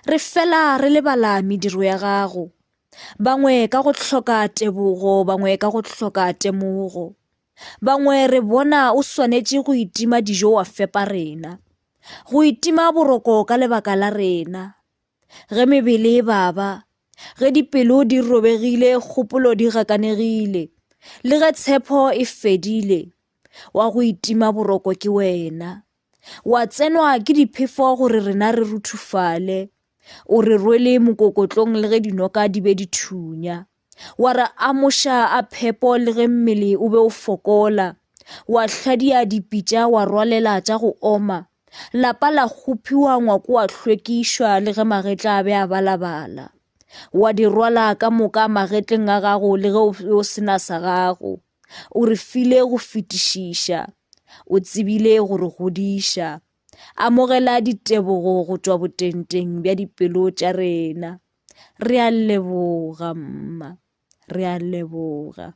re fela re lebala mediro ya gago, bangwe ka go hloka tebogo, bangwe ka go hloka temogo, bangwe re bona o swanetše go itima dijo wa fepa rena, go itima boroko ka lebaka la rena, ge mebele e baba, ge dipelo di robegile, kgopolo di gakanegile, le ge tshepo e fedile, wa go itima boroko ke wena. Wa tsenwa ke diphefo gore rena re ruthufale, o re rwele mokokotlong le ge dinoka di be di thunya, wa re amoša a phepo le ge mmele o be o fokola, wa hladia dipitša wa rwalela tša go oma, lapa la kgophiwa ngwako wa hlwekišwa le ge magetla a be a balabala, wa di rwala ka moka magetleng a gago le ge o sena sa gago, o re file go fetišiša, o tsebile gore godiša, amogela ditebogo go tšwa botenteng bja dipelo tša rena. Re a leboga mma, re a leboga.